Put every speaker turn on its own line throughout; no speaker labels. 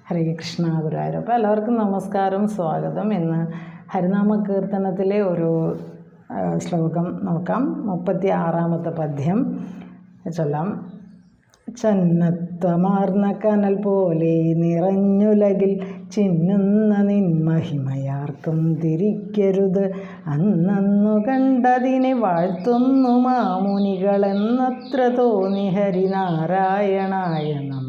ഹരേ കൃഷ്ണ ഗുരുവായൂർ. അപ്പോൾ എല്ലാവർക്കും നമസ്കാരം, സ്വാഗതം. ഇന്ന് ഹരിനാമ കീർത്തനത്തിലെ ഒരു ശ്ലോകം നോക്കാം. 36-ാമത്തെ പദ്യം ചൊല്ലാം. ചന്നത്വമാർന്ന കനൽ പോലെ നിറഞ്ഞുലകിൽ ചിന്നുന്ന നിൻമഹിമയാർക്കും തിരിക്കരുത്. അന്നു കണ്ടതിനെ വാഴ്ത്തുന്നു മാമുനികളെന്നത്ര തോന്നി. ഹരിനാരായണായ നമ,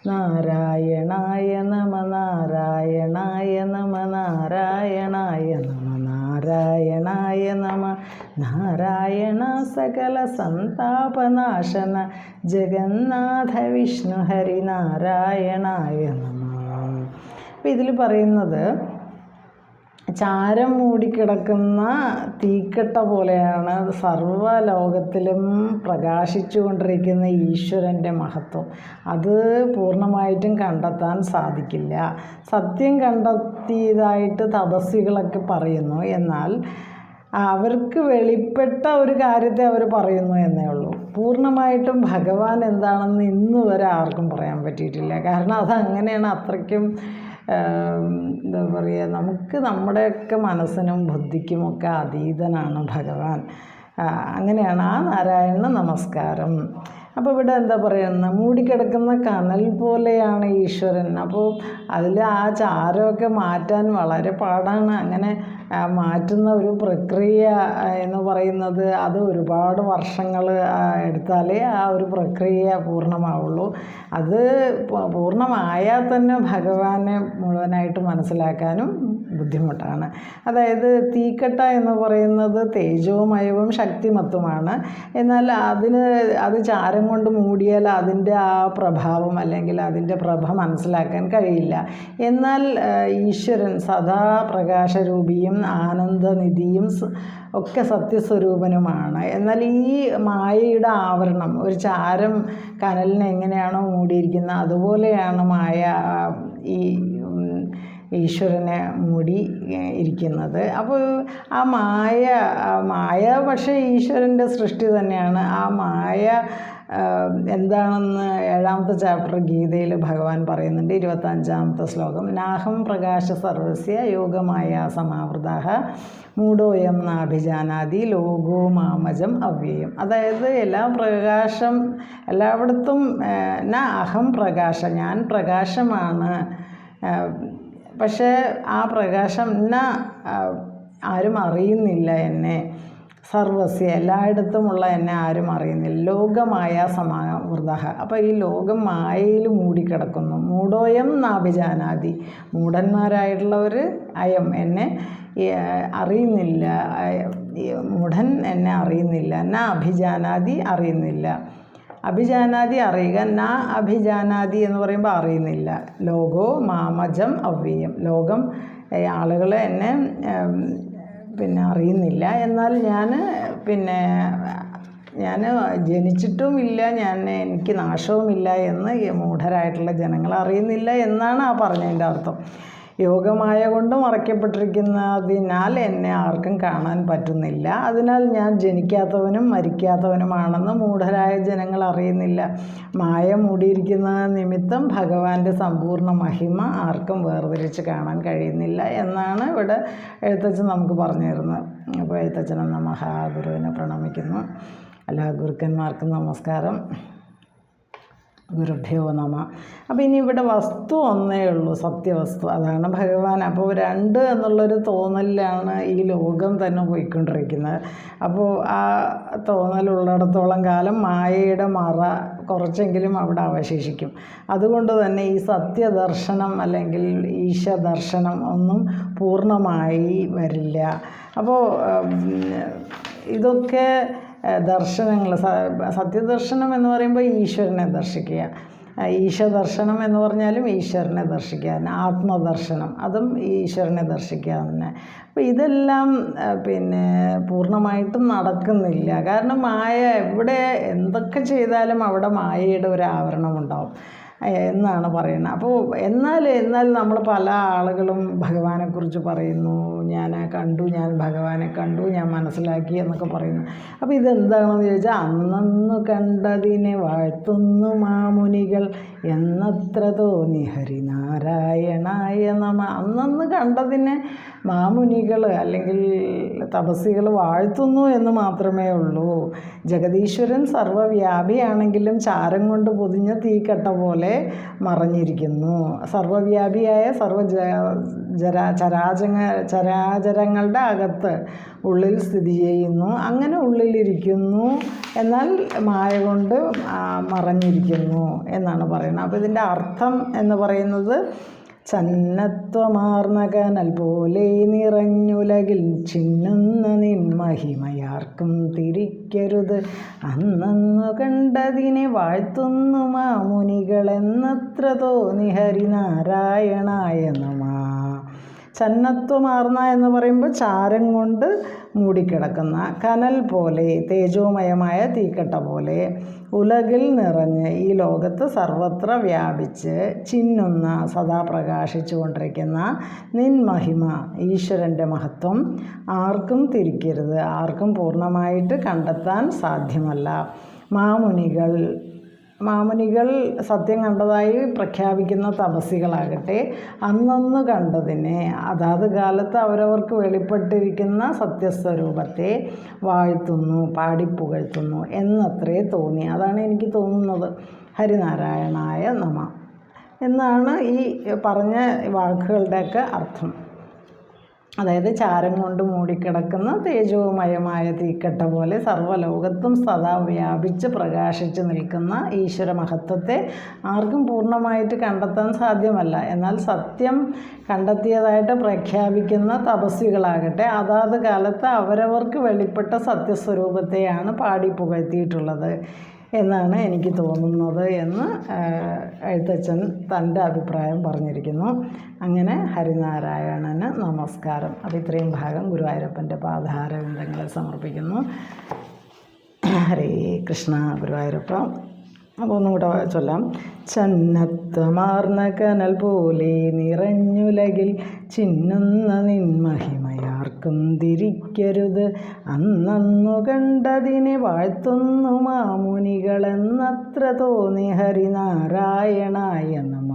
നാരായണായ നമ, നാരായണായ നമ, നാരായണായ നമ, നാരായണായ നമ. നാരായണ സകല സന്താപനാശന ജഗന്നാഥ വിഷ്ണു ഹരിനാരായണായ നമ. അപ്പോൾ ഇതിൽ പറയുന്നത് ചാരം മൂടിക്കിടക്കുന്ന തീക്കട്ട പോലെയാണ് സർവ്വലോകത്തിലും പ്രകാശിച്ചു കൊണ്ടിരിക്കുന്ന ഈശ്വരൻ്റെ മഹത്വം. അത് പൂർണ്ണമായിട്ടും കണ്ടെത്താൻ സാധിക്കില്ല. സത്യം കണ്ടെത്തിയതായിട്ട് തപസ്വികളൊക്കെ പറയുന്നു. എന്നാൽ അവർക്ക് വെളിപ്പെട്ട ഒരു കാര്യത്തെ അവർ പറയുന്നു എന്നേ ഉള്ളൂ. പൂർണ്ണമായിട്ടും ഭഗവാൻ എന്താണെന്ന് ഇന്ന് വരെ ആർക്കും പറയാൻ പറ്റിയിട്ടില്ല. കാരണം അതങ്ങനെയാണ്. അത്രയ്ക്കും എന്താ പറയുക, നമുക്ക് നമ്മുടെയൊക്കെ മനസ്സിനും ബുദ്ധിക്കുമൊക്കെ അതീതനാണ് ഭഗവാൻ. അങ്ങനെയാണ് ആ നാരായണ നമസ്കാരം. അപ്പോൾ ഇവിടെ എന്താ പറയുന്നത്, മൂടിക്കിടക്കുന്ന കനൽ പോലെയാണ് ഈശ്വരൻ. അപ്പോൾ അതിൽ ആ ചാരമൊക്കെ മാറ്റാൻ വളരെ പാടാണ്. അങ്ങനെ മാറ്റുന്ന ഒരു പ്രക്രിയ എന്ന് പറയുന്നത് അത് ഒരുപാട് വർഷങ്ങൾ എടുത്താലേ ആ ഒരു പ്രക്രിയ പൂർണ്ണമാവുള്ളൂ. അത് പൂർണ്ണമായാൽ തന്നെ ഭഗവാനെ മുഴുവനായിട്ട് മനസ്സിലാക്കാനും ബുദ്ധിമുട്ടാണ്. അതായത് തീക്കട്ട എന്ന് പറയുന്നത് തേജോമയവും ശക്തിമത്തുമാണ്. എന്നാൽ അത് ചാരം കൊണ്ട് മൂടിയാൽ അതിൻ്റെ ആ പ്രഭാവം അല്ലെങ്കിൽ അതിൻ്റെ പ്രഭ മനസ്സിലാക്കാൻ കഴിയില്ല. എന്നാൽ ഈശ്വരൻ സദാ പ്രകാശരൂപിയും ആനന്ദനിധിയും ഒക്കെ സത്യസ്വരൂപനുമാണ്. എന്നാൽ ഈ മായയുടെ ആവരണം, ഒരു ചാരം കനലിനെ എങ്ങനെയാണോ മൂടിയിരിക്കുന്നത് അതുപോലെയാണ് മായ ഈ ഈശ്വരനെ മൂടി ഇരിക്കുന്നത്. അപ്പോൾ ആ മായ പക്ഷേ ഈശ്വരൻ്റെ സൃഷ്ടി തന്നെയാണ്. ആ മായ എന്താണെന്ന് 7-ാമത്തെ ചാപ്റ്റർ ഗീതയിൽ ഭഗവാൻ പറയുന്നുണ്ട്. 25-ാമത്തെ ശ്ലോകം. നാഹം പ്രകാശ സർവസ്യ യോഗമായ സമാവൃതഃ മൂഢോയം നാഭിജാനാതി ലോകോ മാമജം അവ്യയം. അതായത് പ്രകാശം എല്ലായിടത്തും അഹം പ്രകാശ, ഞാൻ പ്രകാശമാണ്. പക്ഷേ ആ പ്രകാശം ആരും അറിയുന്നില്ല എന്നെ. സർവസ്യ എല്ലായിടത്തുമുള്ള എന്നെ ആരും അറിയുന്നില്ല. ലോകമായ സമാവൃത. അപ്പോൾ ഈ ലോകം മായയിൽ മൂടിക്കിടക്കുന്നു. മൂഢോയം നാഭിജാനാതി, മൂഢന്മാരായിട്ടുള്ളവർ അയം എന്നെ അറിയുന്നില്ല. മൂഢൻ എന്നെ അറിയുന്നില്ല. അഭിജാനാതി അറിയുന്നില്ല. അഭിജാനാതി അറിയുക, അഭിജാനാതി എന്ന് പറയുമ്പോൾ അറിയുന്നില്ല. ലോകോ മാമജം അവ്യയം, ലോകം ആളുകളെ എന്നെ അറിയുന്നില്ല. എന്നാൽ ഞാൻ ജനിച്ചിട്ടുമില്ല, എനിക്ക് നാശവുമില്ല എന്ന് മൂഢരായിട്ടുള്ള ജനങ്ങൾ അറിയുന്നില്ല എന്നാണ് ആ പറഞ്ഞതിൻ്റെ അർത്ഥം. യോഗമായ കൊണ്ട് മറയ്ക്കപ്പെട്ടിരിക്കുന്നതിനാൽ എന്നെ ആർക്കും കാണാൻ പറ്റുന്നില്ല. അതിനാൽ ഞാൻ ജനിക്കാത്തവനും മരിക്കാത്തവനുമാണെന്ന് മൂഢരായ ജനങ്ങൾ അറിയുന്നില്ല. മായ മൂടിയിരിക്കുന്ന നിമിത്തം ഭഗവാന്റെ സമ്പൂർണ്ണ മഹിമ ആർക്കും വേർതിരിച്ച് കാണാൻ കഴിയുന്നില്ല എന്നാണ് ഇവിടെ എഴുത്തച്ഛൻ നമുക്ക് പറഞ്ഞു തരുന്നത്. അപ്പോൾ എഴുത്തച്ഛൻ എന്ന മഹാഗുരുവിനെ പ്രണമിക്കുന്നു. എല്ലാ ഗുരുക്കന്മാർക്കും നമസ്കാരം. ഗുരുഭ്യോ നമ. അപ്പോൾ ഇനി ഇവിടെ വസ്തു ഒന്നേ ഉള്ളൂ, സത്യവസ്തു, അതാണ് ഭഗവാൻ. അപ്പോൾ 2 എന്നുള്ളൊരു തോന്നലിലാണ് ഈ ലോകം തന്നെ പോയിക്കൊണ്ടിരിക്കുന്നത്. അപ്പോൾ ആ തോന്നലുള്ളിടത്തോളം കാലം മായയുടെ മറ കുറച്ചെങ്കിലും അവിടെ അവശേഷിക്കും. അതുകൊണ്ട് തന്നെ ഈ സത്യദർശനം അല്ലെങ്കിൽ ഈശദർശനം ഒന്നും പൂർണ്ണമായി വരില്ല. അപ്പോൾ ഇതൊക്കെ ദർശനങ്ങൾ, സത്യദർശനം എന്ന് പറയുമ്പോൾ ഈശ്വരനെ ദർശിക്കുക, ഈശദർശനം എന്ന് പറഞ്ഞാലും ഈശ്വരനെ ദർശിക്കുക, ആത്മദർശനം അതും ഈശ്വരനെ ദർശിക്കുക തന്നെ. അപ്പോൾ ഇതെല്ലാം പൂർണ്ണമായിട്ടും നടക്കുന്നില്ല. കാരണം മായ എവിടെ എന്തൊക്കെ ചെയ്താലും അവിടെ മായയുടെ ഒരു ആവരണം ഉണ്ടാവും എന്നാണ് പറയുന്നത്. അപ്പോൾ എന്നാൽ നമ്മൾ പല ആളുകളും ഭഗവാനെക്കുറിച്ച് പറയുന്നു, ഞാൻ ഭഗവാനെ കണ്ടു, ഞാൻ മനസ്സിലാക്കി എന്നൊക്കെ പറയുന്നു. അപ്പോൾ ഇതെന്താണെന്ന് ചോദിച്ചാൽ, അന്നു കണ്ടതിനെ വാഴ്ത്തുന്നു മാമുനികൾ എന്നത്ര തോന്നി ഹരിനാരായണായ നമ. അന്നന്ന് കണ്ടതിനെ മാമുനികൾ അല്ലെങ്കിൽ തപസ്സികൾ വാഴ്ത്തുന്നു എന്ന് മാത്രമേ ഉള്ളൂ. ജഗദീശ്വരൻ സർവ്വവ്യാപിയാണെങ്കിലും ചാരം കൊണ്ട് പൊതിഞ്ഞ തീക്കട്ട പോലെ മറഞ്ഞിരിക്കുന്നു. സർവ്വവ്യാപിയായ ചരാചരങ്ങളുടെ അകത്ത് ഉള്ളിൽ സ്ഥിതി ചെയ്യുന്നു. അങ്ങനെ ഉള്ളിലിരിക്കുന്നു, എന്നാൽ മായ കൊണ്ട് മറഞ്ഞിരിക്കുന്നു എന്നാണ് പറയുന്നത്. അപ്പോൾ ഇതിൻ്റെ അർത്ഥം എന്ന് പറയുന്നത്, ചന്നത്വമാർന്ന കനൽ പോലെ നിറഞ്ഞുലകിൽ ചിന്നുന്ന നിൻ മഹിമയാർക്കും തിരിക്കരുത്. അന്നന്നു കണ്ടതിനെ വാഴ്ത്തുന്നു മാമുനികളെന്നത്ര തോന്നി ഹരിനാരായണായ നമ. ചന്നത്വമാർന്ന എന്ന് പറയുമ്പോൾ ചാരം കൊണ്ട് മൂടിക്കിടക്കുന്ന, കനൽ പോലെ തേജോമയമായ തീക്കട്ട പോലെ ഉലകിൽ നിറഞ്ഞ് ഈ ലോകത്ത് സർവത്ര വ്യാപിച്ച് ചിന്നുന്ന സദാ പ്രകാശിച്ചു കൊണ്ടിരിക്കുന്ന നിൻ മഹിമ, ഈശ്വരൻ്റെ മഹത്വം ആർക്കും തിരിക്കരുത്, ആർക്കും പൂർണ്ണമായിട്ട് കണ്ടെത്താൻ സാധ്യമല്ല. മാമുനികൾ സത്യം കണ്ടതായി പ്രഖ്യാപിക്കുന്ന തപസ്സികളാകട്ടെ അന്നന്ന് കണ്ടതിനെ, അതാത് കാലത്ത് അവരവർക്ക് വെളിപ്പെട്ടിരിക്കുന്ന സത്യസ്വരൂപത്തെ വാഴ്ത്തുന്നു, പാടിപ്പുകഴ്ത്തുന്നു എന്നത്രേ തോന്നി. അതാണ് എനിക്ക് തോന്നുന്നത്. ഹരിനാരായണായ നമ എന്നാണ് ഈ പറഞ്ഞ വാക്കുകളുടെയൊക്കെ അർത്ഥം. അതായത് ചാരം കൊണ്ട് മൂടിക്കിടക്കുന്ന തേജോമയമായ തീക്കട്ട പോലെ സർവ്വലോകത്തും സദാ വ്യാപിച്ച് പ്രകാശിച്ച് നിൽക്കുന്ന ഈശ്വര മഹത്വത്തെ ആർക്കും പൂർണ്ണമായിട്ട് കണ്ടെത്താൻ സാധ്യമല്ല. എന്നാൽ സത്യം കണ്ടെത്തിയതായിട്ട് പ്രഖ്യാപിക്കുന്ന തപസ്വികളാകട്ടെ അതാത് കാലത്ത് അവരവർക്ക് വെളിപ്പെട്ട സത്യസ്വരൂപത്തെയാണ് പാടി പുകഴ്ത്തിയിട്ടുള്ളത് എന്നാണ് എനിക്ക് തോന്നുന്നത് എന്ന് എഴുത്തച്ഛൻ തൻ്റെ അഭിപ്രായം പറഞ്ഞിരിക്കുന്നു. അങ്ങനെ ഹരിനാരായണന് നമസ്കാരം. അപ്പോൾ ഇത്രയും ഭാഗം ഗുരുവായൂരപ്പൻ്റെ പാദാരവിന്ദങ്ങളിൽ സമർപ്പിക്കുന്നു. ഹരേ കൃഷ്ണ ഗുരുവായൂരപ്പ. അപ്പോൾ ഒന്നും കൂടെ ചൊല്ലാം. ചന്നത്വമാർന്ന കനൽ പോലെ നിറഞ്ഞുലകിൽ ചിന്നുന്ന നിൻ മഹിമയാർക്കും തിരിക്കരുത്. അന്നന്നു കണ്ടതിനെ വാഴ്ത്തുന്നു മാമുനികളെന്നത്ര തോന്നി ഹരിനാരായണായ നമ.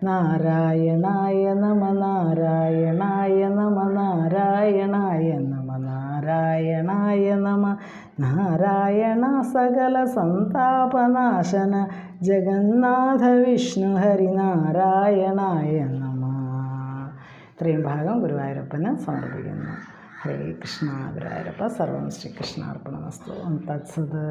നാരായണായ നമ നാരായണായ നമ നാരായണായ നമ നാരായണായ നമ. നാരായണ സകല സന്താപനാശന ജഗന്നാഥ വിഷ്ണു ഹരിനാരായണായ നമ. ഇത്രയും ഭാഗം ഗുരുവായൂരപ്പന് സമർപ്പിക്കുന്നു. ഹരേ കൃഷ്ണ ഗുരുവായൂരപ്പ. സർവം ശ്രീകൃഷ്ണാർപ്പണമസ്തു. തത്സത്.